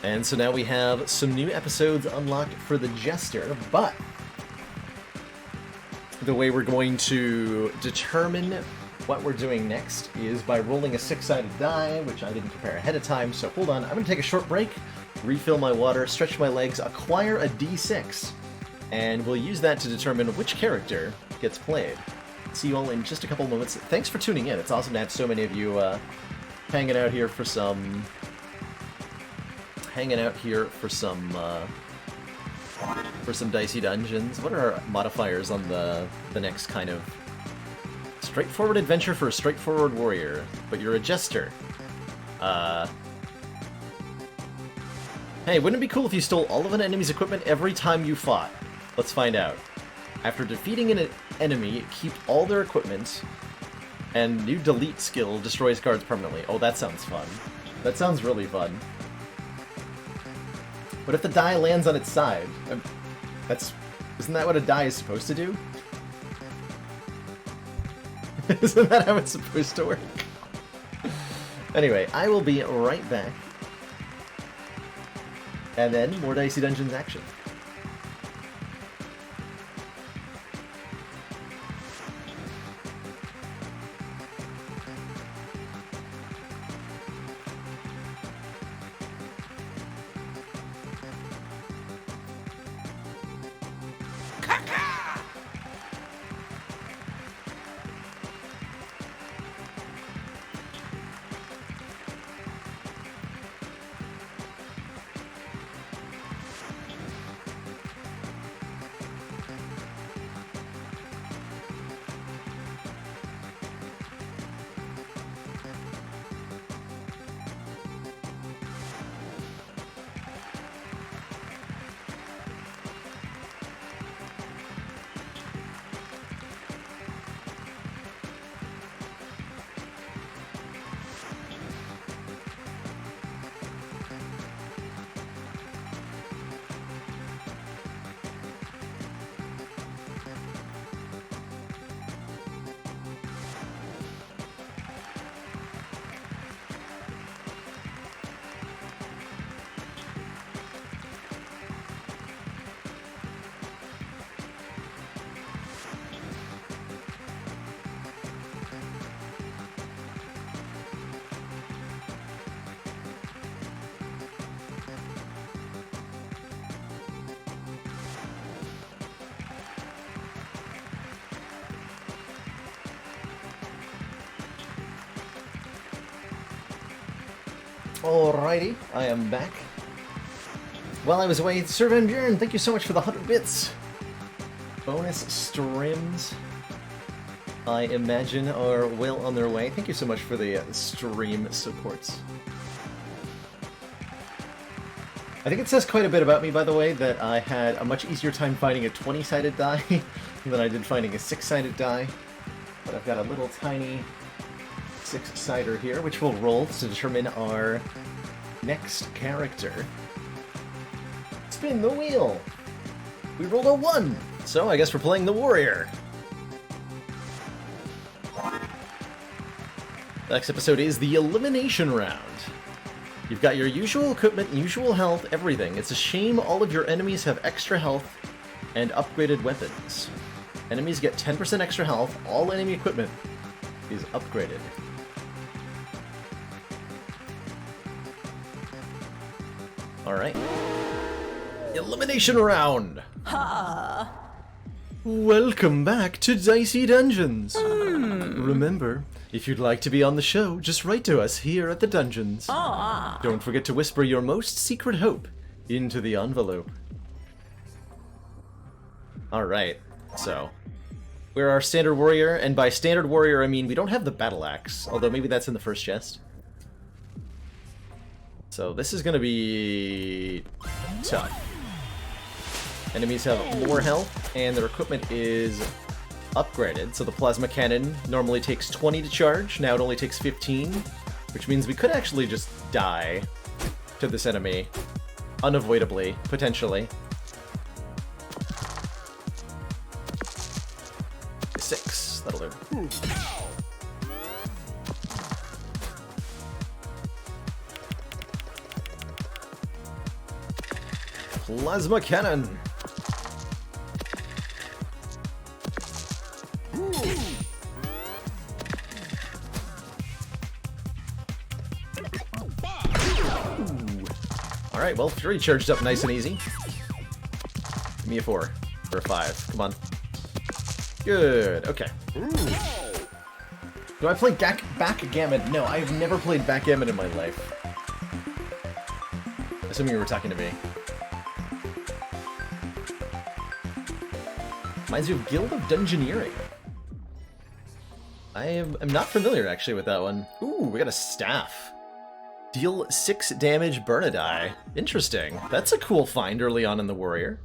And so now we have some new episodes unlocked for the Jester, but the way we're going to determine what we're doing next is by rolling a 6-sided die, which I didn't prepare ahead of time, so hold on. I'm going to take a short break, refill my water, stretch my legs, acquire a d6, and we'll use that to determine which character gets played. See you all in just a couple moments. Thanks for tuning in. It's awesome to have so many of you hanging out here for some Dicey Dungeons. What are our modifiers on the next kind of straightforward adventure for a straightforward warrior? But you're a jester. Hey, wouldn't it be cool if you stole all of an enemy's equipment every time you fought? Let's find out. After defeating an enemy, keep all their equipment, and new delete skill destroys cards permanently. Oh, that sounds fun. That sounds really fun. What if the die lands on its side? Isn't that what a die is supposed to do? Isn't that how it's supposed to work? Anyway, I will be right back. And then more Dicey Dungeons action. Alrighty, I am back. While I was away, Sir Van Buren, thank you so much for the 100 bits. Bonus streams, I imagine, are well on their way. Thank you so much for the stream supports. I think it says quite a bit about me, by the way, that I had a much easier time finding a 20-sided die than I did finding a 6-sided die. But I've got a little tiny 6-sider here, which we'll roll to determine our next character. Spin the wheel! We rolled a 1! So I guess we're playing the warrior. The next episode is the Elimination round. You've got your usual equipment, usual health, everything. It's a shame all of your enemies have extra health and upgraded weapons. Enemies get 10% extra health. All enemy equipment is upgraded. Alright. Elimination round! Ha! Welcome back to Dicey Dungeons! Remember, if you'd like to be on the show, just write to us here at the Dungeons. Don't forget to whisper your most secret hope into the envelope. Alright, so we're our standard warrior, and by standard warrior I mean we don't have the battle axe, although maybe that's in the first chest. So this is gonna be tough. Enemies have more health, and their equipment is upgraded. So the plasma cannon normally takes 20 to charge, now it only takes 15, which means we could actually just die to this enemy, unavoidably, potentially. 6, that'll do. Plasma cannon! Alright, well, Fury charged up nice and easy. Give me a 4. Or a 5. Come on. Good, okay. Do I play backgammon? No, I've never played backgammon in my life. Assuming you were talking to me. Reminds you of Guild of Dungeoneering. I'm not familiar, actually, with that one. Ooh, we got a staff. Deal 6 damage, burn a die. Interesting. That's a cool find early on in the warrior.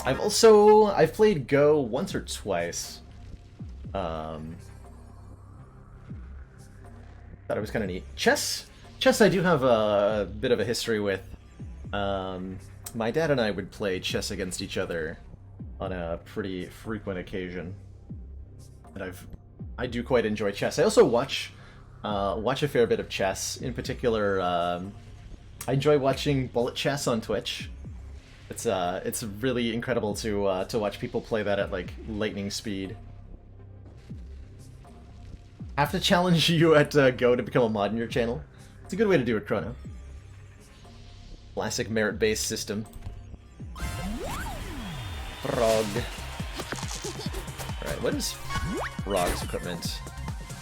I've played Go once or twice. Thought it was kind of neat. Chess I do have a bit of a history with. My dad and I would play chess against each other on a pretty frequent occasion. And I do quite enjoy chess. I also watch a fair bit of chess. In particular, I enjoy watching bullet chess on Twitch. It's really incredible to watch people play that at like lightning speed. I have to challenge you at Go to become a mod in your channel. It's a good way to do it, Chrono. Classic merit-based system. Frog. Alright, what is Frog's equipment?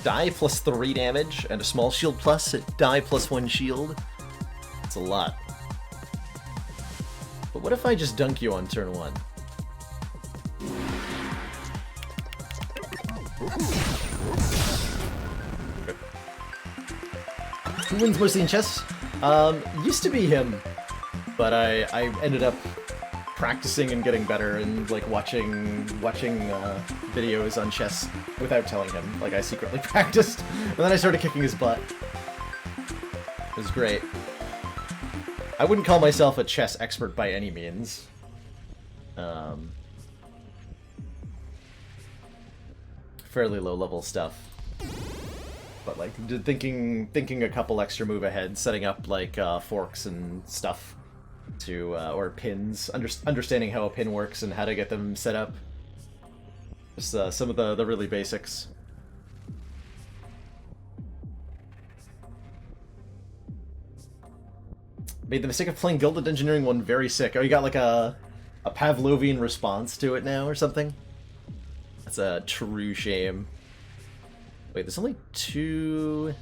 Die plus 3 damage, and a small shield plus, die plus 1 shield. That's a lot. But what if I just dunk you on turn 1? Who wins mostly in chess? Used to be him, but I ended up practicing and getting better and like watching videos on chess without telling him. Like I secretly practiced, and then I started kicking his butt. It was great. I wouldn't call myself a chess expert by any means. Fairly low level stuff. But like thinking a couple extra move ahead, setting up like forks and stuff to or pins, understanding how a pin works and how to get them set up. Just some of the really basics. Made the mistake of playing Guild of Dungeoneering one very sick. Oh, you got like a Pavlovian response to it now or something? That's a true shame. Wait, there's only 2...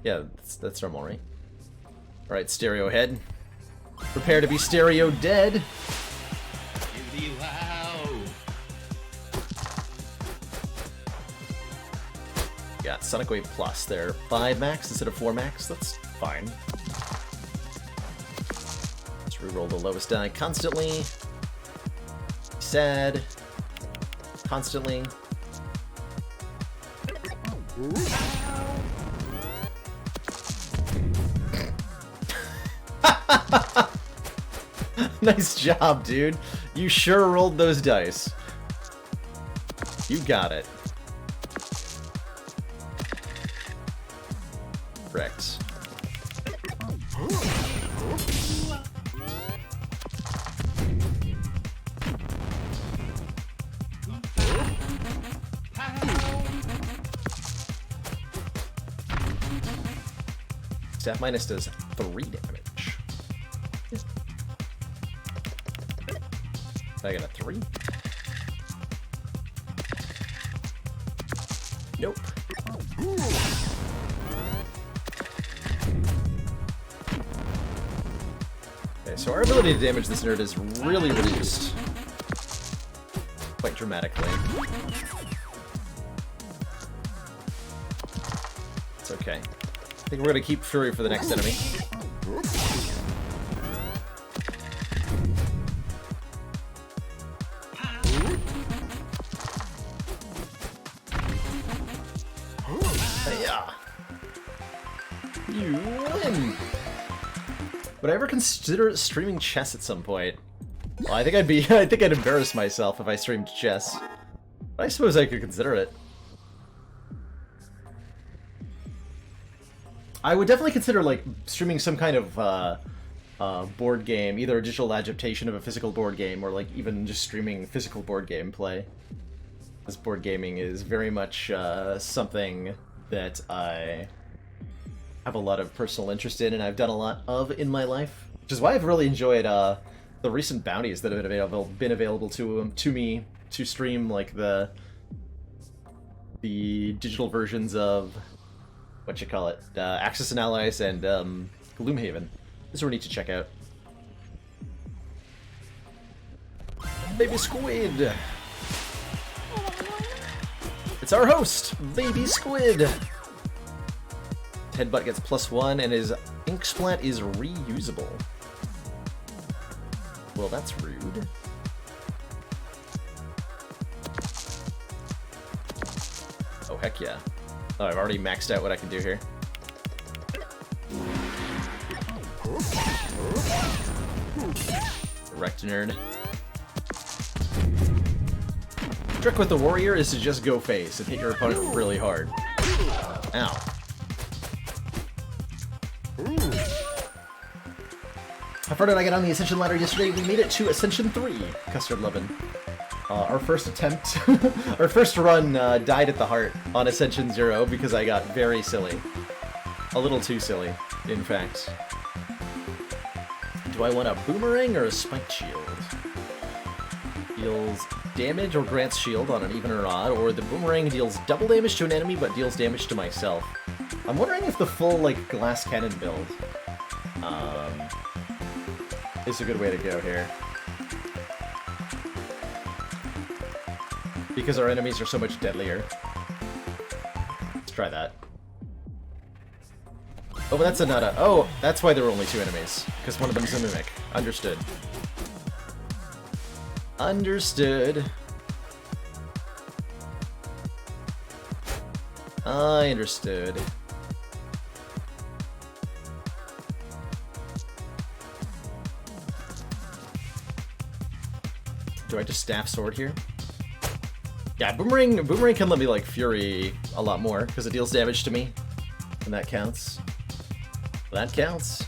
Yeah, that's normal, right? Alright, stereo head. Prepare to be stereo dead. Yeah, Sonic Wave Plus. They're 5 max instead of 4 max. That's fine. Let's reroll the lowest die constantly. Sad. Constantly. Nice job, dude. You sure rolled those dice. You got it. Correct. Staff minus does 3 damage. I got a 3. Nope. Okay, so our ability to damage this nerd is really reduced. Quite dramatically. It's okay. I think we're gonna keep Fury for the next enemy. Yeah. You win. Would I ever consider streaming chess at some point? Well, I think I'd embarrass myself if I streamed chess. But I suppose I could consider it. I would definitely consider like streaming some kind of board game, either a digital adaptation of a physical board game or like even just streaming physical board game play. This board gaming is very much something that I have a lot of personal interest in and I've done a lot of in my life, which is why I've really enjoyed the recent bounties that have been available to me to stream, like the digital versions of Axis and Allies and Gloomhaven. These are neat to check out. Baby Squid! It's our host, Baby Squid! Headbutt gets +1 and his ink splat is reusable. Well, that's rude. Oh, heck yeah. Oh, I've already maxed out what I can do here. Wrecked nerd. Trick with the warrior is to just go face and hit your opponent really hard. Ow. How far did I get on the Ascension ladder yesterday? We made it to Ascension 3, Custard Lovin'. Our first attempt, our first run died at the heart on Ascension 0 because I got very silly. A little too silly, in fact. Do I want a boomerang or a spiked shield? Deals damage or grants shield on an even or odd, or the boomerang deals double damage to an enemy but deals damage to myself. I'm wondering if the full, like, glass cannon build is a good way to go here. Because our enemies are so much deadlier. Let's try that. Oh, but that's another. Oh, that's why there were only 2 enemies. Because one of them's a mimic. Understood. Understood. I understood. Do I just staff sword here? Yeah, boomerang can let me like fury a lot more because it deals damage to me, and that counts. That counts.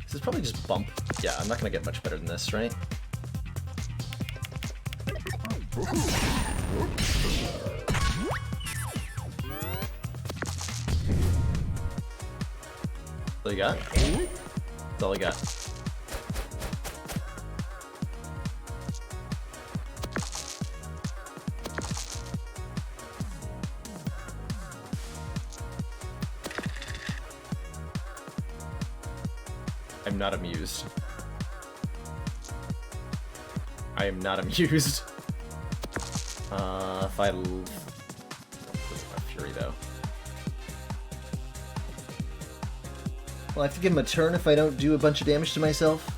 This is probably just bump. Yeah, I'm not gonna get much better than this, right? All you got? That's all I got. I'm not amused. I am not amused. If I fury though. Well, I have to give him a turn if I don't do a bunch of damage to myself.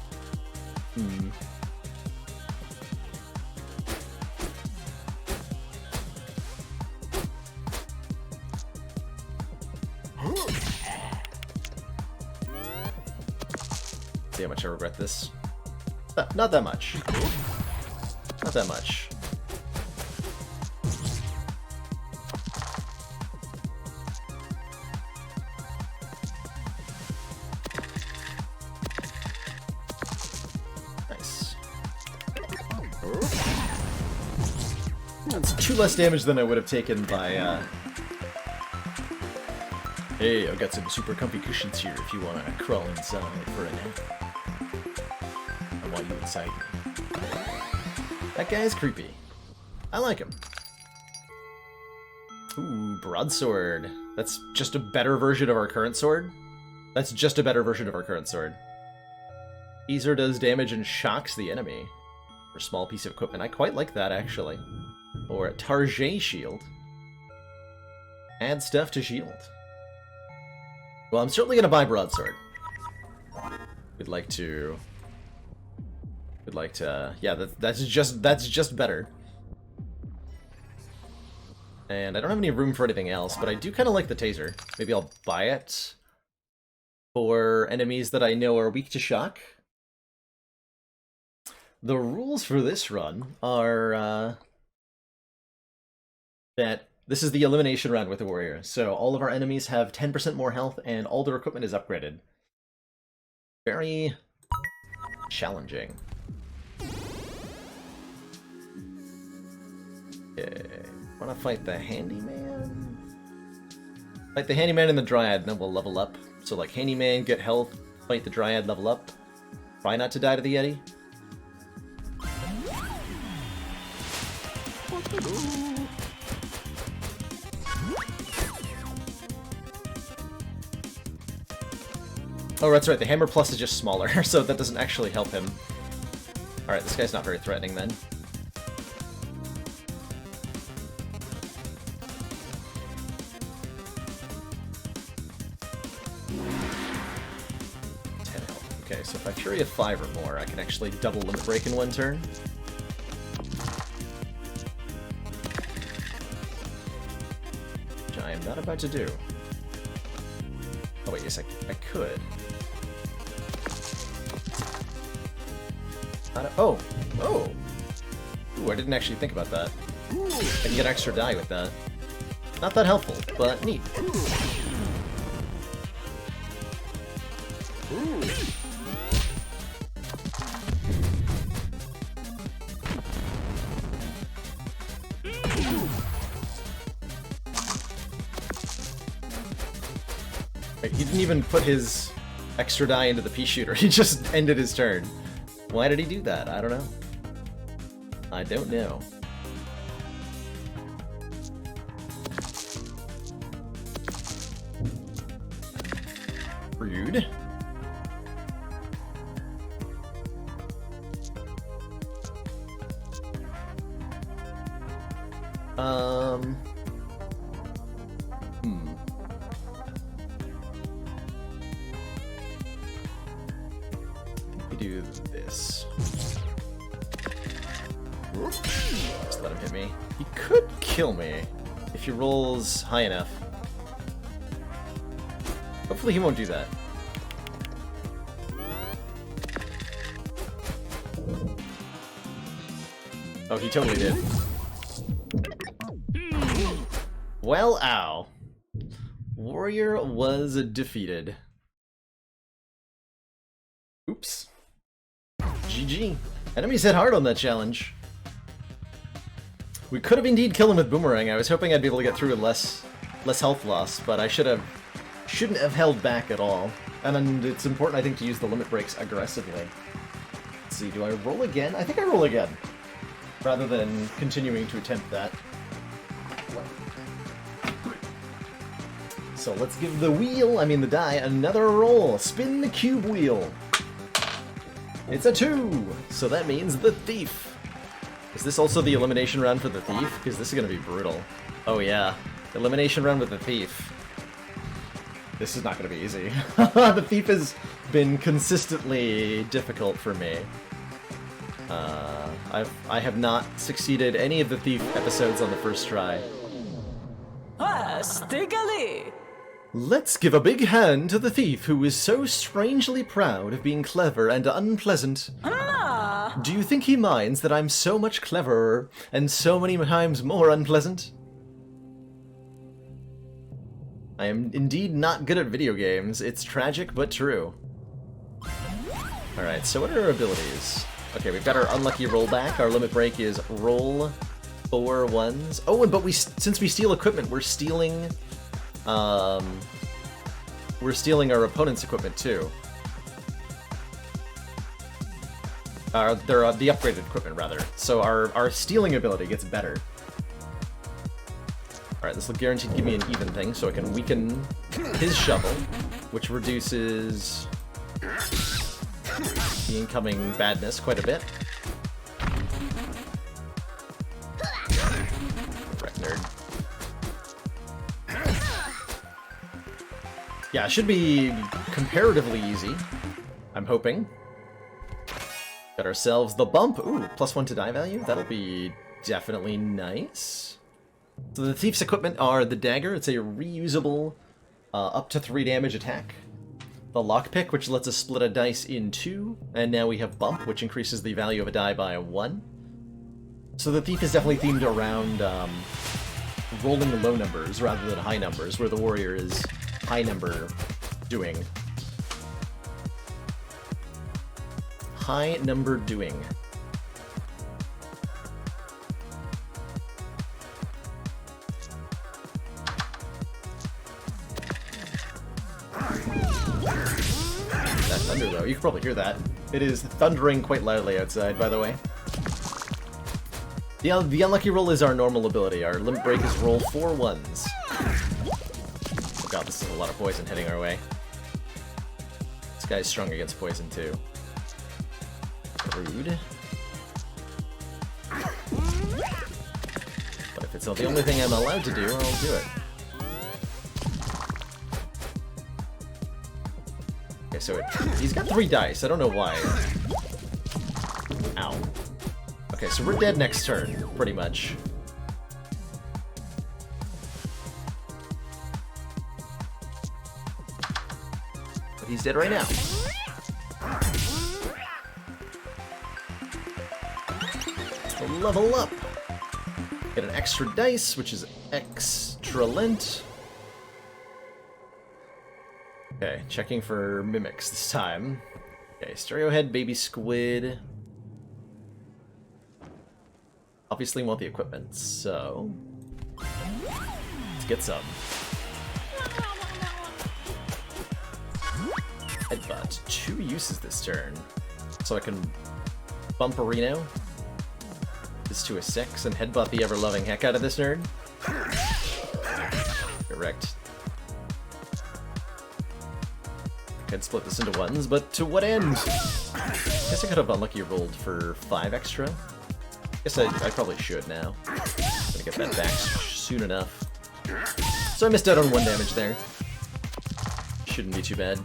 See how much I regret this. Not that much. Not that much. Nice. That's 2 less damage than I would have taken by, Hey, I've got some super comfy cushions here if you want to crawl inside for a nap. I want you inside me. That guy is creepy. I like him. Ooh, broadsword. That's just a better version of our current sword? That's just a better version of our current sword. Teaser does damage and shocks the enemy. For a small piece of equipment. I quite like that, actually. Or a Target shield. Add stuff to shield. Well, I'm certainly gonna buy broadsword. We'd like to. Yeah, that's just better. And I don't have any room for anything else, but I do kind of like the taser. Maybe I'll buy it for enemies that I know are weak to shock. The rules for this run are that This is the elimination round with the warrior. So all of our enemies have 10% more health and all their equipment is upgraded. Very challenging. Okay. Wanna fight the handyman? Fight the handyman and the dryad, and then we'll level up. So like handyman, get health, fight the dryad, level up. Try not to die to the Yeti. Oh, that's right, the hammer plus is just smaller, so that doesn't actually help him. Alright, this guy's not very threatening then. Okay, so if I Fury a 5 or more, I can actually double Limit Break in one turn. Which I am not about to do. Oh wait, yes, I could. Oh! Oh! Ooh, I didn't actually think about that. I can get extra die with that. Not that helpful, but neat. Wait, he didn't even put his extra die into the pea shooter, he just ended his turn. Why did he do that? I don't know. I don't know. Rude. We do this. Just let him hit me. He could kill me if he rolls high enough. Hopefully he won't do that. Oh, he totally did. Well, ow. Warrior was defeated. Oops. GG. Enemies hit hard on that challenge. We could have indeed killed him with Boomerang. I was hoping I'd be able to get through with less health loss, but I shouldn't have held back at all. And it's important, I think, to use the limit breaks aggressively. Let's see, do I roll again? I think I roll again, rather than continuing to attempt that. So let's give the the die, another roll. Spin the cube wheel. It's a 2, so that means the thief. Is this also the elimination round for the thief? Because this is going to be brutal. Oh yeah, elimination round with the thief. This is not going to be easy. The thief has been consistently difficult for me. I have not succeeded any of the thief episodes on the first try. Stiggly! Let's give a big hand to the thief who is so strangely proud of being clever and unpleasant. Do you think he minds that I'm so much cleverer and so many times more unpleasant? I am indeed not good at video games. It's tragic but true. Alright, so what are our abilities? Okay, we've got our unlucky rollback. Our limit break is roll 4 ones. Oh, but since we steal equipment, we're stealing our opponent's equipment too. They're the upgraded equipment rather. So our stealing ability gets better. Alright, this will guaranteed give me an even thing, so I can weaken his shovel, which reduces the incoming badness quite a bit. Wreck nerd. Yeah, it should be comparatively easy, I'm hoping. Got ourselves the bump. Ooh, +1 to die value. That'll be definitely nice. So the thief's equipment are the dagger. It's a reusable up to 3 damage attack. The lockpick, which lets us split a dice in 2. And now we have bump, which increases the value of a die by 1. So the thief is definitely themed around rolling low numbers rather than high numbers, where the warrior is high number doing. High number doing. That thunder, though, you can probably hear that. It is thundering quite loudly outside, by the way. The unlucky roll is our normal ability. Our limit break is roll 4 ones. Oh god, this is a lot of poison heading our way. This guy's strong against poison, too. Rude. But if it's not the only thing I'm allowed to do, I'll do it. Okay, so he's got 3 dice. I don't know why. Ow. Okay, so we're dead next turn, pretty much. But he's dead right now. So level up. Get an extra dice, which is extra-lent. Okay, checking for mimics this time. Okay, stereo head, baby squid. Obviously want the equipment, so let's get some. Headbutt, 2 uses this turn. So I can bump a Reno. This to a 6 and headbutt the ever-loving heck out of this nerd. Correct. I could split this into 1s, but to what end? Guess I could have unlucky rolled for 5 extra. Guess I probably should now. Gonna get that back soon enough. So I missed out on 1 damage there. Shouldn't be too bad.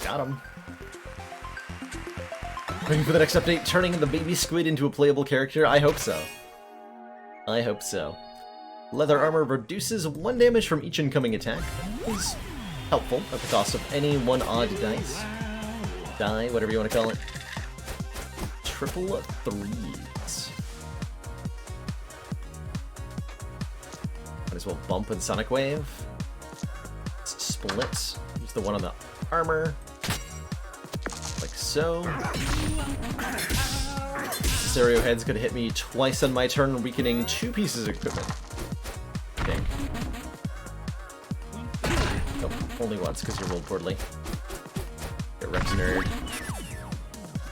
Got him. Waiting for the next update, turning the baby squid into a playable character? I hope so. I hope so. Leather armor reduces 1 damage from each incoming attack. Is helpful at the cost of any 1 odd dice. Die, whatever you want to call it. Triple 3s. Might as well bump and Sonic Wave. Split. Use the 1 on the armor. Like so. Stereo head's gonna hit me twice on my turn, weakening 2 pieces of equipment. I think. Nope, only once because you rolled poorly. Get wrecked, nerd.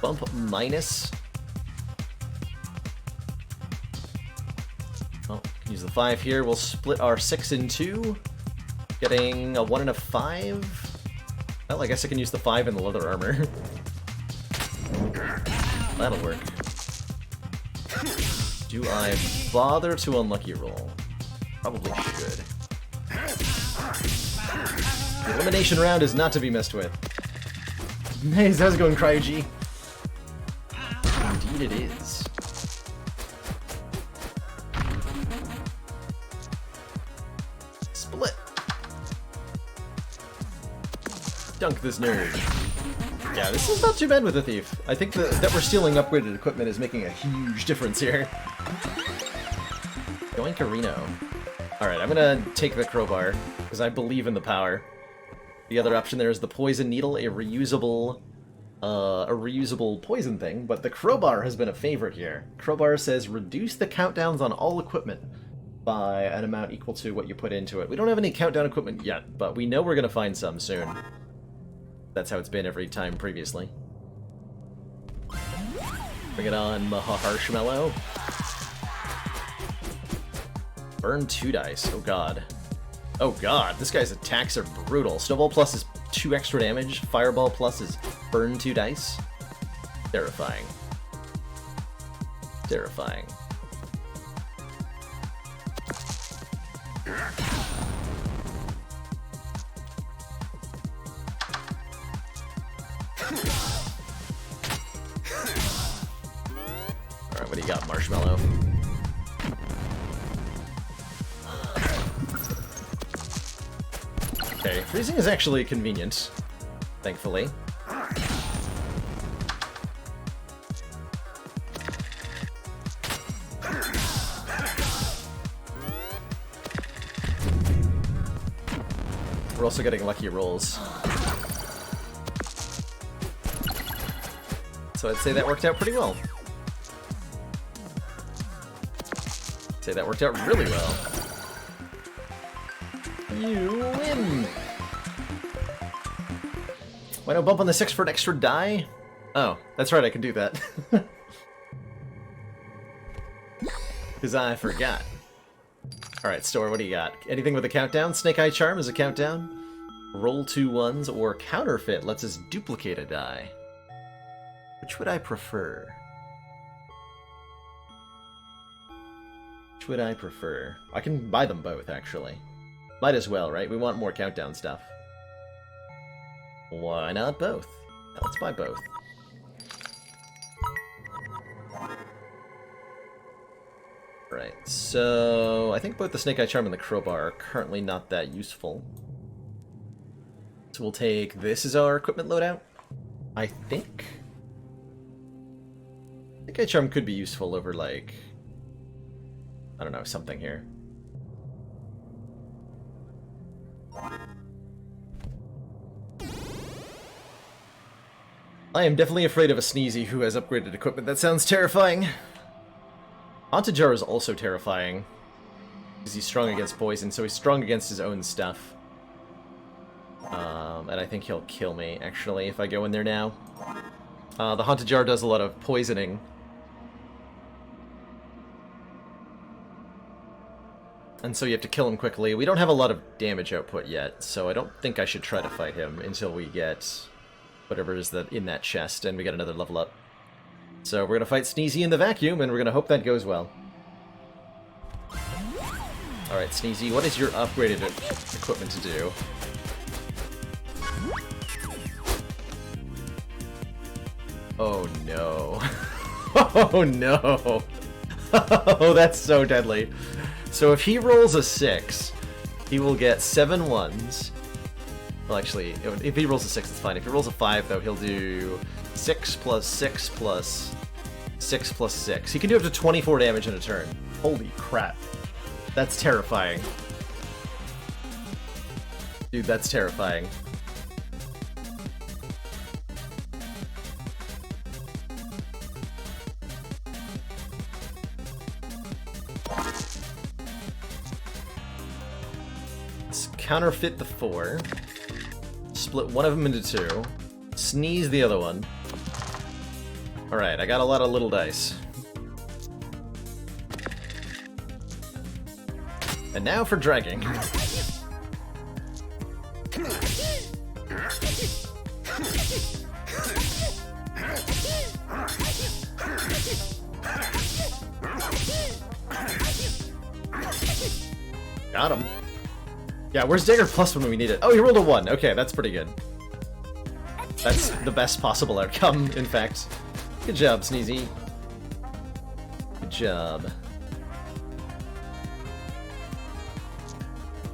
Bump minus. Oh, can use the 5 here. We'll split our 6 in 2. Getting a 1 and a 5. Well, I guess I can use the 5 in the leather armor. That'll work. Do I bother to unlucky roll? Probably should. The elimination round is not to be messed with. Nice, how's it going, Cryo-G? Indeed it is. Split. Dunk this nerd. Yeah, this is not too bad with the thief. I think that we're stealing upgraded equipment is making a huge difference here. Yoinkarino. Alright, I'm gonna take the crowbar, because I believe in the power. The other option there is the poison needle, a reusable poison thing, but the crowbar has been a favorite here. Crowbar says reduce the countdowns on all equipment by an amount equal to what you put into it. We don't have any countdown equipment yet, but we know we're gonna find some soon. That's how it's been every time previously. Bring it on, Maharshmallow. Burn 2 dice. Oh god. Oh god, this guy's attacks are brutal. Snowball plus is 2 extra damage. Fireball plus is burn 2 dice. Terrifying. Terrifying. Alright, what do you up, Marshmallow. Okay, freezing is actually convenient, thankfully. We're also getting lucky rolls. So I'd say that worked out pretty well. I'd say that worked out really well. You win! Why no bump on the 6 for an extra die? Oh, that's right, I can do that. Because I forgot. Alright, Store, what do you got? Anything with a countdown? Snake Eye Charm is a countdown. Roll 2 ones, or Counterfeit lets us duplicate a die. Which would I prefer? Which would I prefer? I can buy them both, actually. Might as well, right? We want more countdown stuff. Why not both? Let's buy both. Right, so I think both the Snake Eye Charm and the Crowbar are currently not that useful. So we'll take this as our equipment loadout, I think. Snake Eye Charm could be useful over, like, I don't know, something here. I am definitely afraid of a Sneezy who has upgraded equipment. That sounds terrifying. Haunted Jar is also terrifying, because he's strong against poison, so he's strong against his own stuff. And I think he'll kill me, actually, if I go in there now. The Haunted Jar does a lot of poisoning. And so you have to kill him quickly. We don't have a lot of damage output yet, so I don't think I should try to fight him until we get whatever is in that chest, and we get another level up. So we're gonna fight Sneezy in the vacuum, and we're gonna hope that goes well. Alright, Sneezy, what is your upgraded equipment to do? Oh no. Oh no. Oh, that's so deadly. So if he rolls a 6, he will get 7 ones. Well, actually, if he rolls a 6, it's fine. If he rolls a 5, though, he'll do 6 plus 6 plus 6 plus 6. He can do up to 24 damage in a turn. Holy crap. That's terrifying. Dude, that's terrifying. Let's counterfeit the 4. Split one of them into 2. Sneeze the other one. Alright, I got a lot of little dice. And now for dragging. Got him. Yeah, where's Dagger Plus when we need it? Oh, he rolled a 1. Okay, that's pretty good. That's the best possible outcome, in fact. Good job, Sneezy. Good job.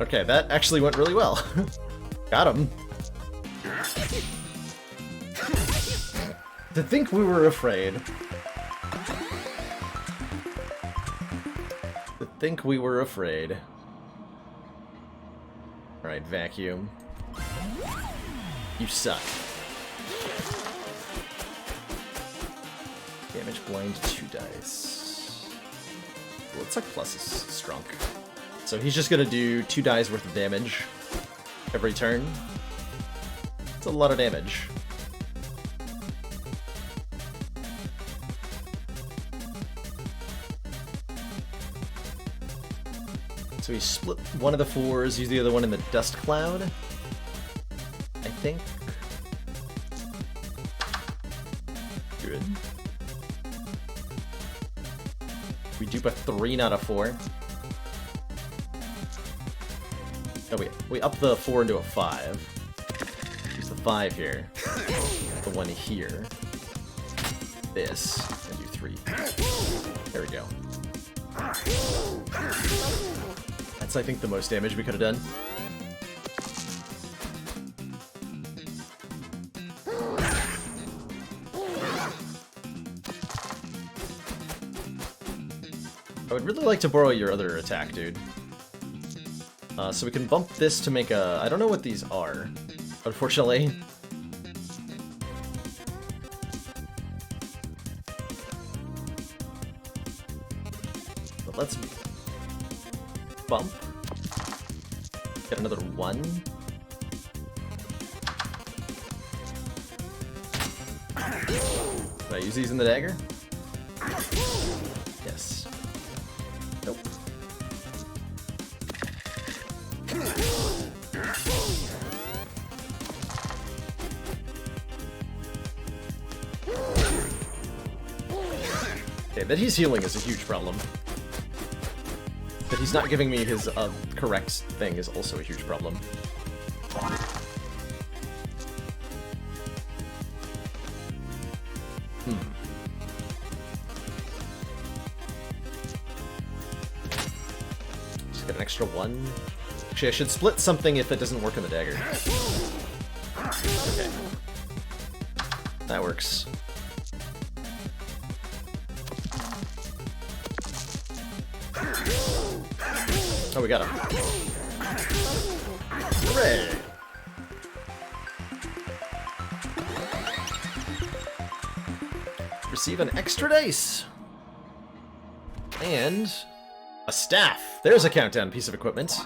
Okay, that actually went really well. Got him. To think we were afraid. To think we were afraid. Alright, vacuum. You suck. Damage blind 2 dice. Well, it's like plus is strong. So he's just gonna do 2 dice worth of damage every turn. It's a lot of damage. So he split one of the 4s, use the other one in the dust cloud, I think. Good. We dupe a 3 not a 4. Oh wait, we up the 4 into a 5. Use the 5 here. The 1 here. This, and do 3. we go. That's, I think, the most damage we could have done. I would really like to borrow your other attack, dude. So we can bump this to make a... I don't know what these are, unfortunately. But let's bump. Get another 1. Can I use these in the dagger? Yes. Nope. Okay, that he's healing is a huge problem. That he's not giving me his correct thing is also a huge problem. Just get an extra 1. Actually, I should split something if it doesn't work in the dagger. Okay. That works. Oh, we got him. Hooray! Receive an extra dice! And a staff! There's a countdown piece of equipment.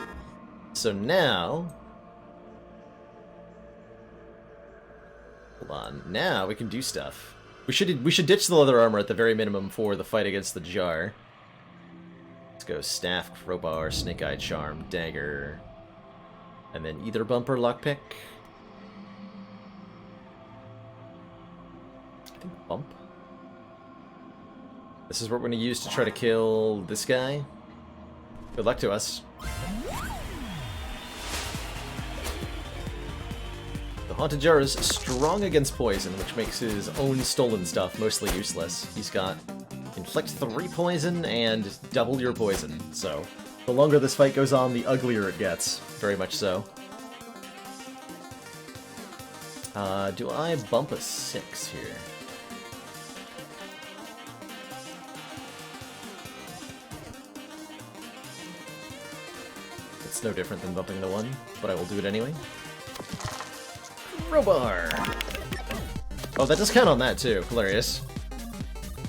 So now... Hold on. Now we can do stuff. We should ditch the leather armor at the very minimum for the fight against the jar. Let's go staff, crowbar, snake eye charm, dagger, and then either bump or lockpick. I think bump. This is what we're going to use to try to kill this guy. Good luck to us. The Haunted Jar is strong against poison, which makes his own stolen stuff mostly useless. He's got inflict 3 poison and double your poison, so the longer this fight goes on, the uglier it gets. Very much so. Do I bump a 6 here? It's no different than bumping the 1, but I will do it anyway. Crowbar! Oh, that does count on that too. Hilarious.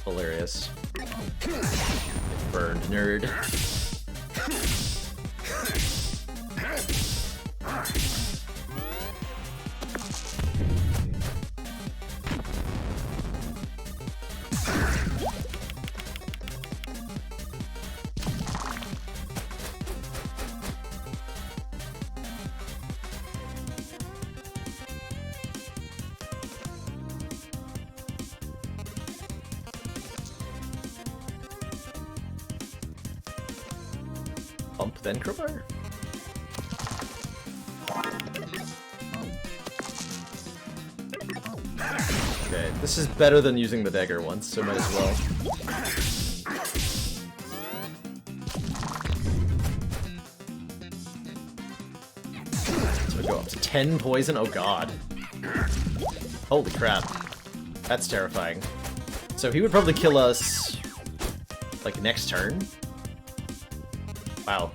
Hilarious. Burned, nerd. Bump, then crowbar? Okay, this is better than using the dagger once, so might as well. So we go up to 10 poison? Oh god. Holy crap. That's terrifying. So he would probably kill us, like, next turn? Wow.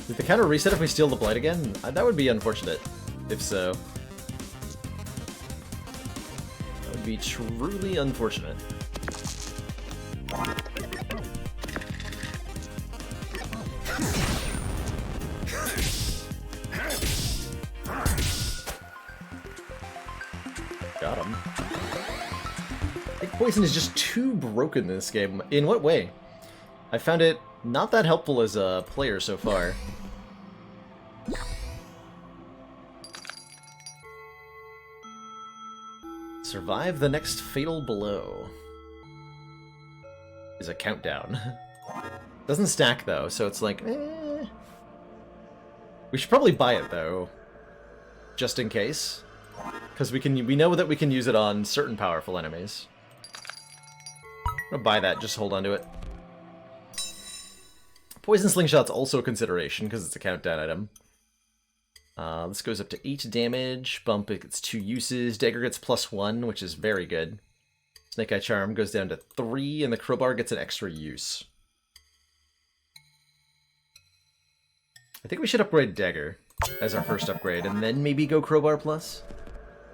Did the counter reset if we steal the blight again? That would be unfortunate, if so. That would be truly unfortunate. Got him. I think poison is just too broken in this game. In what way? I found it not that helpful as a player so far. Survive the next fatal blow. is a countdown. Doesn't stack though, so it's like, eh. We should probably buy it though, just in case, because we know that we can use it on certain powerful enemies. I'm gonna buy that. Just hold on to it. Poison Slingshot's also a consideration because it's a countdown item. This goes up to 8 damage. Bump, it gets 2 uses. Dagger gets +1, which is very good. Snake Eye Charm goes down to 3, and the Crowbar gets an extra use. I think we should upgrade Dagger as our first upgrade, and then maybe go Crowbar Plus.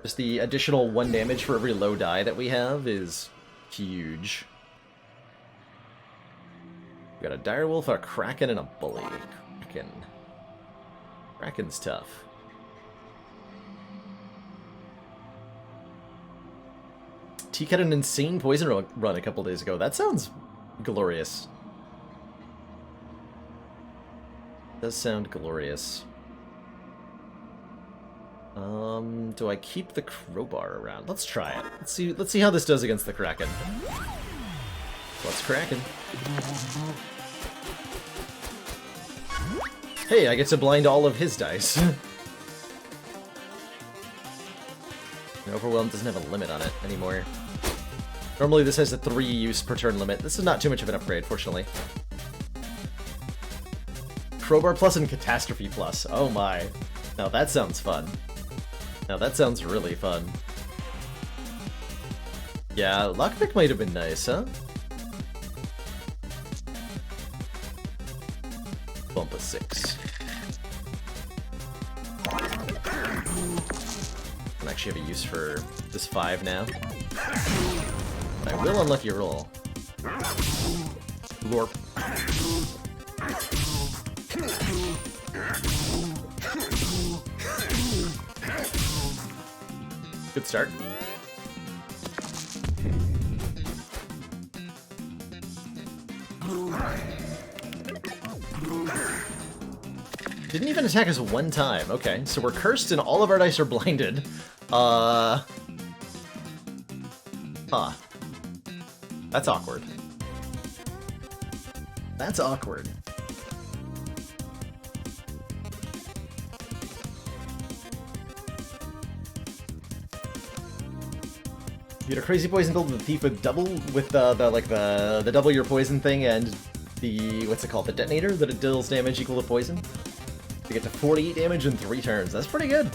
Just the additional 1 damage for every low die that we have is huge. We got a Direwolf, a Kraken, and a Bully. Kraken's tough. Teak had an insane poison run a couple days ago. That sounds glorious. Does sound glorious. Do I keep the Crowbar around? Let's try it. Let's see how this does against the Kraken. What's Kraken? Hey, I get to blind all of his dice. Overwhelm doesn't have a limit on it anymore. Normally this has a 3 use per turn limit. This is not too much of an upgrade, fortunately. Crowbar Plus and Catastrophe Plus. Oh my. Now that sounds fun. Now that sounds really fun. Yeah, Lockpick might have been nice, huh? Bump a 6. I actually have a use for this 5 now. I will unlucky roll. Lorp. Good start. Didn't even attack us 1 time. Okay, so we're cursed and all of our dice are blinded. Huh. That's awkward. That's awkward. You had a crazy poison build with the thief with double with the double your poison thing and the what's it called, the detonator that it deals damage equal to poison. To get to 48 damage in 3 turns. That's pretty good.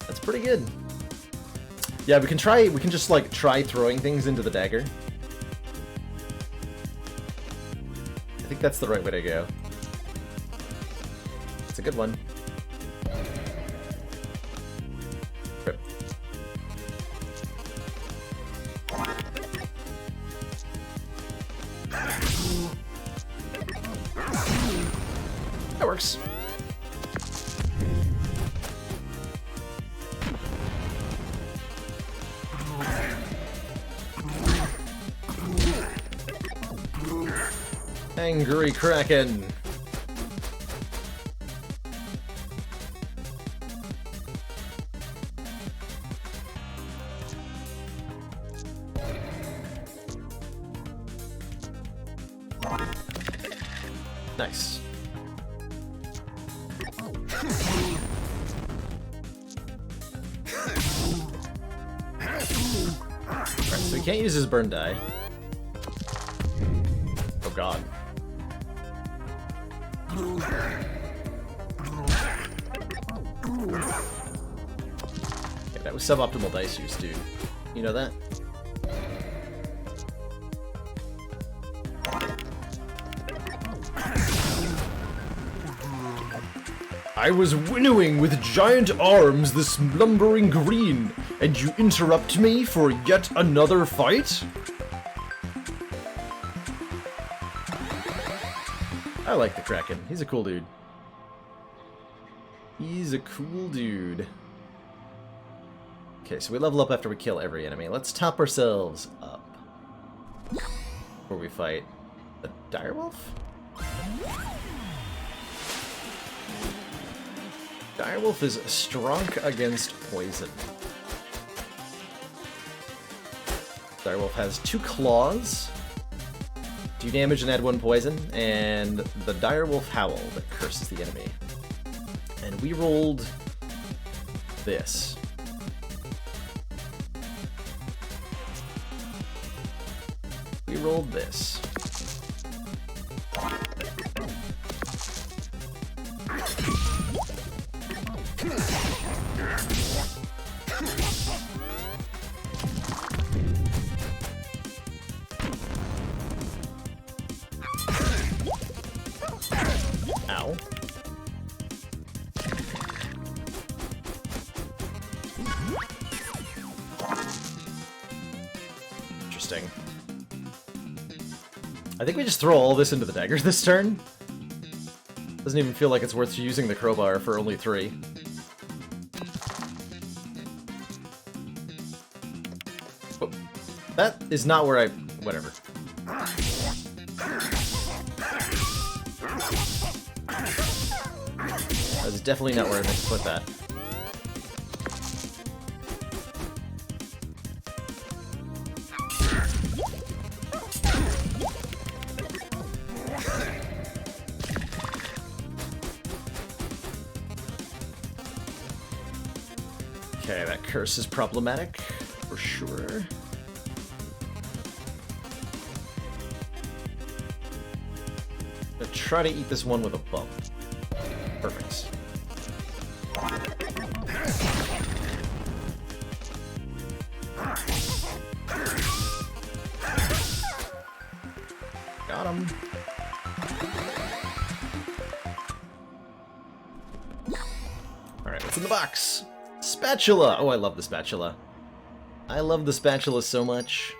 That's pretty good. Yeah, we can just like try throwing things into the dagger. I think that's the right way to go. It's a good one. Rip. That works. Angry Kraken. Nice. Alright, so he can't use his burn die. Oh god. Okay, that was suboptimal dice use, dude. You know that? I was winnowing with giant arms the slumbering green, and you interrupt me for yet another fight? I like the Kraken. He's a cool dude. He's a cool dude. Okay, so we level up after we kill every enemy. Let's top ourselves up before we fight the Direwolf? Direwolf is strong against poison. Direwolf has 2 claws, 2 damage and add 1 poison, and the Direwolf Howl that curses the enemy. And we rolled this. We rolled this. Ow. Interesting. I think we just throw all this into the dagger this turn. Doesn't even feel like it's worth using the crowbar for only 3. Oh, that is not where I... whatever. That is definitely not where I meant to put that. Okay, that curse is problematic, for sure. I'll try to eat this one with a bump. Perfect. Got him. Alright, what's in the box? Spatula! Oh, I love the spatula. I love the spatula so much.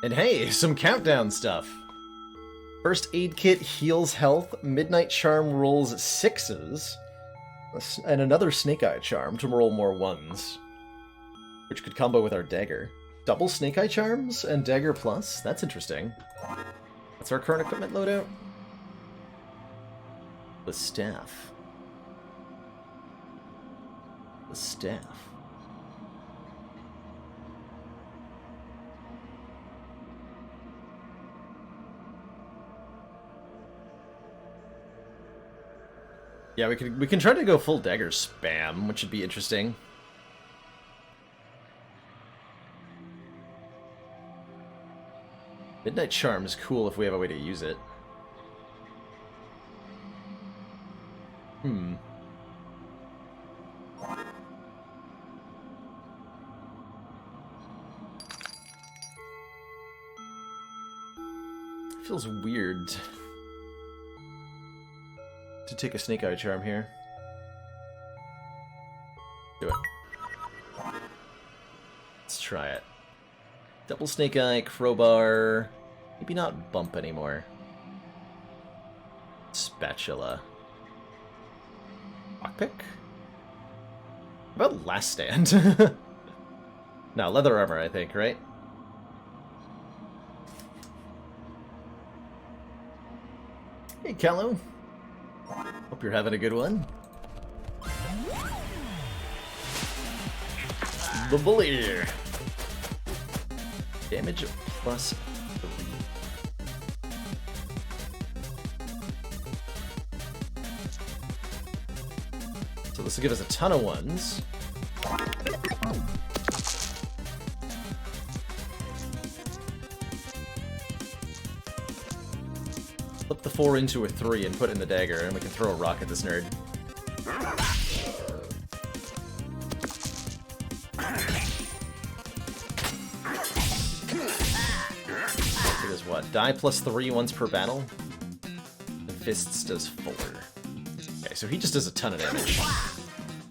And hey, some countdown stuff. First aid kit heals health, Midnight Charm rolls 6s, and another Snake Eye Charm to roll more 1s, which could combo with our dagger. Double Snake Eye Charms and Dagger Plus? That's interesting. What's our current equipment loadout? The staff. The staff. Yeah, we can try to go full dagger spam, which would be interesting. Midnight Charm is cool if we have a way to use it. Feels weird to take a Snake Eye Charm here. Do it. Let's try it. Double Snake Eye, Crowbar. Maybe not Bump anymore. Spatula. Lockpick? What about Last Stand? No, Leather Armor, I think, right? Hey, Callow. Hope you're having a good one. The Bully. Damage plus 3. So this will give us a ton of 1s. Flip the 4 into a 3 and put in the dagger, and we can throw a rock at this nerd. It does what? Die plus 3 once per battle? And Fists does 4. Okay, so he just does a ton of damage.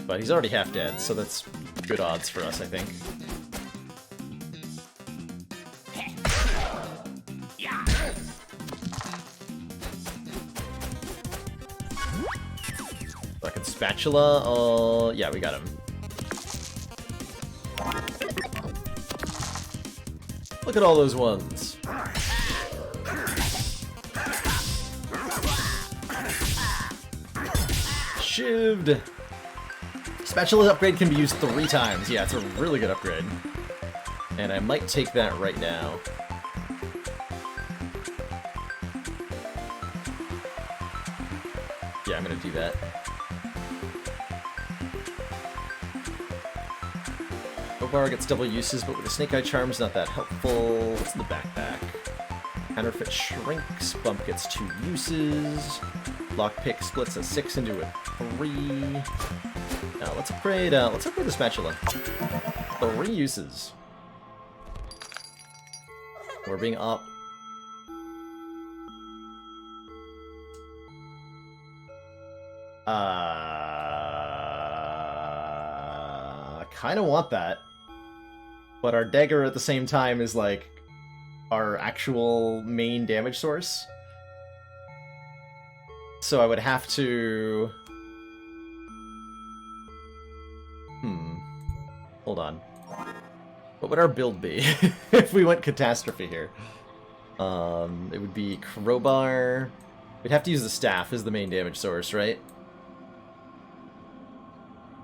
But he's already half dead, so that's good odds for us, I think. Spatula, yeah, we got him. Look at all those 1s. Shivved. Spatula's upgrade can be used 3 times. Yeah, it's a really good upgrade. And I might take that right now. Yeah, I'm gonna do that. Crowbar gets double uses, but with the Snake Eye Charm's not that helpful. What's in the backpack? Counterfeit shrinks. Bump gets 2 uses. Lockpick splits a 6 into a 3. Now let's upgrade the spatula. 3 uses. We're being up. I kind of want that. But our dagger at the same time is like our actual main damage source. So I would have to... Hold on. What would our build be if we went Catastrophe here? It would be Crowbar. We'd have to use the staff as the main damage source, right?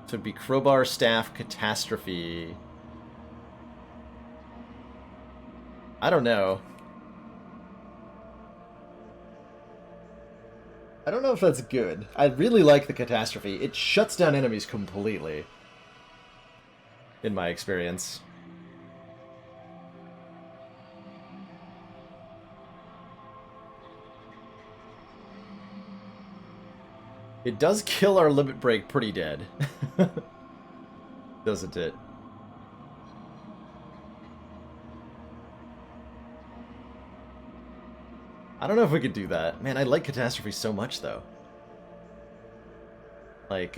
So it'd be Crowbar, Staff, Catastrophe. I don't know. I don't know if that's good. I really like the Catastrophe. It shuts down enemies completely. In my experience. It does kill our limit break pretty dead. Doesn't it? I don't know if we could do that. Man, I like Catastrophe so much, though. Like,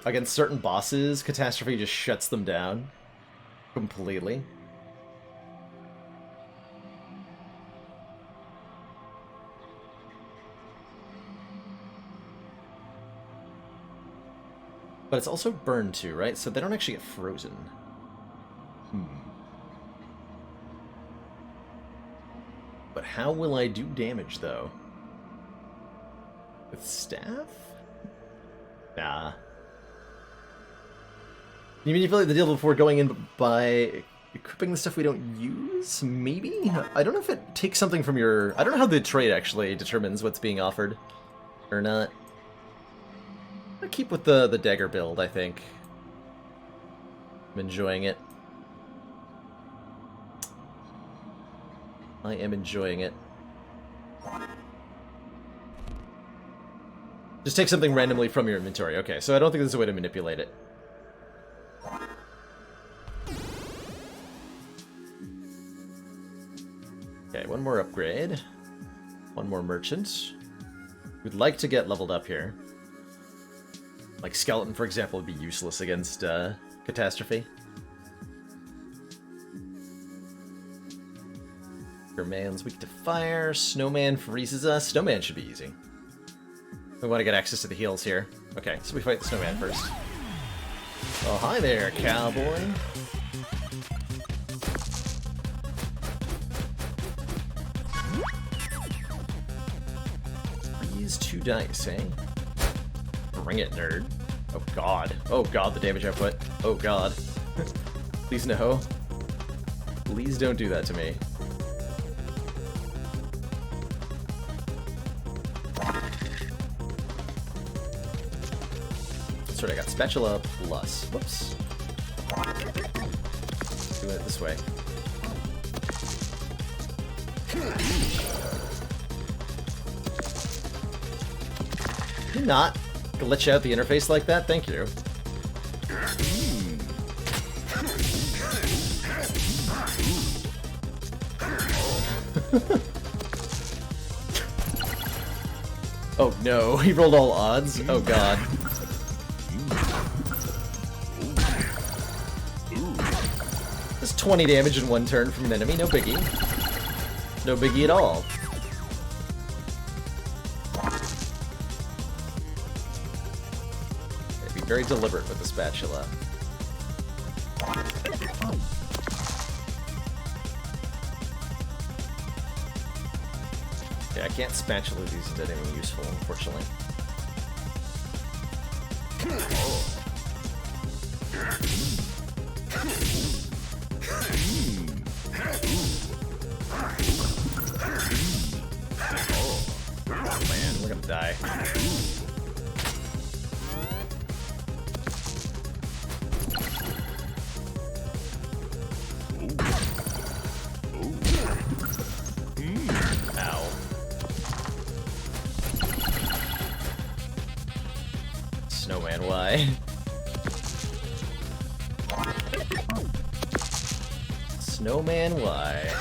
against certain bosses, Catastrophe just shuts them down. Completely. But it's also burned too, right? So they don't actually get frozen. But how will I do damage, though? With staff? Nah. You manipulate the deal before going in by equipping the stuff we don't use? Maybe? I don't know if it takes something from your... I don't know how the trade actually determines what's being offered. Or not. I'm gonna keep with the dagger build, I think. I'm enjoying it. I am enjoying it. Just take something randomly from your inventory. Okay, so I don't think there's a way to manipulate it. Okay, one more upgrade. One more merchant. We'd like to get leveled up here. Like Skeleton, for example, would be useless against Catastrophe. Man's weak to fire. Snowman freezes us. Snowman should be easy. We want to get access to the heals here. Okay, so we fight the Snowman first. Oh, hi there, cowboy. Freeze 2 dice, eh? Bring it, nerd. Oh god. Oh god, the damage output. Oh god. Please no. Please don't do that to me. That's right, I got Spatula Plus. Whoops. Do it this way. Did you not glitch out the interface like that? Thank you. Oh no, he rolled all odds? Oh god. That's 20 damage in 1 turn from an enemy, no biggie. No biggie at all. Be very deliberate with the spatula. Yeah, I can't spatula these into anything useful, unfortunately. Oh man. We're gonna die. Ow. Snowman, why? Snowman, why?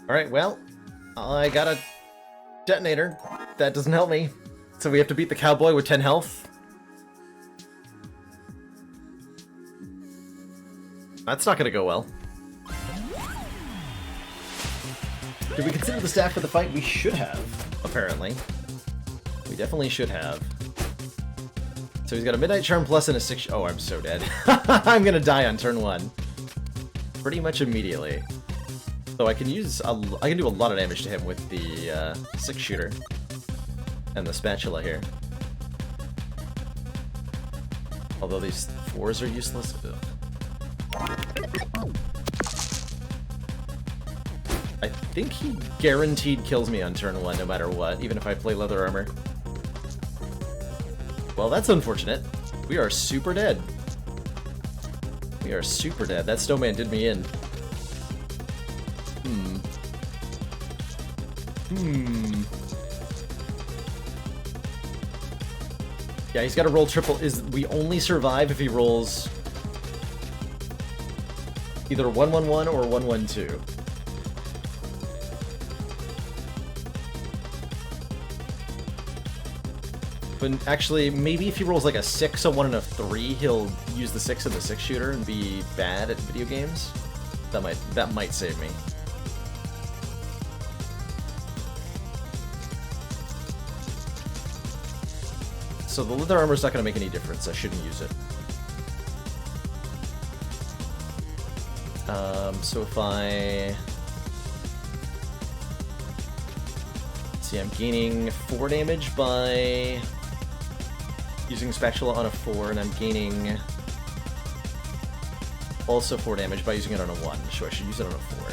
Alright, well, I got a detonator. That doesn't help me. So we have to beat the cowboy with 10 health. That's not gonna go well. Did we consider the staff for the fight? We should have, apparently. We definitely should have. So he's got a Midnight Charm plus and a 6... Oh, I'm so dead. I'm gonna die on turn 1. Pretty much immediately. So I can use... I can do a lot of damage to him with the 6-shooter. And the spatula here. Although these 4s are useless. Ugh. I think he guaranteed kills me on turn 1 no matter what, even if I play leather armor. Well, that's unfortunate. We are super dead. We are super dead. That snowman did me in. Yeah, he's got to roll triple. We only survive if he rolls either 1-1-1 or 1-1-2. But actually, maybe if he rolls like a 6, a 1, and a 3, he'll use the 6 and the 6-shooter and be bad at video games. That might save me. So the leather armor's not going to make any difference. I shouldn't use it. So if I... Let's see, I'm gaining 4 damage by using spatula on a 4, and I'm gaining also 4 damage by using it on a 1. So I should use it on a 4.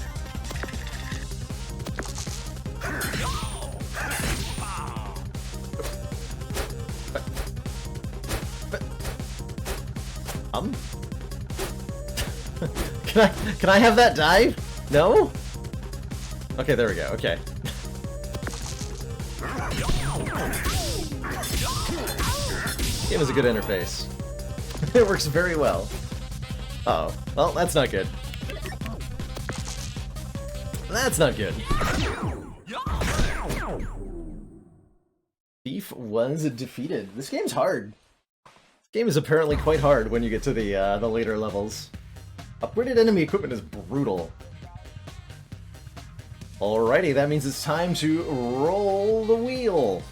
Can I have that dive? No? Okay, there we go. Okay. Game is a good interface. It works very well. Uh-oh. Well, that's not good. That's not good. Thief was defeated. This game's hard. This game is apparently quite hard when you get to the later levels. Upgraded enemy equipment is brutal. Alrighty, that means it's time to roll the wheel.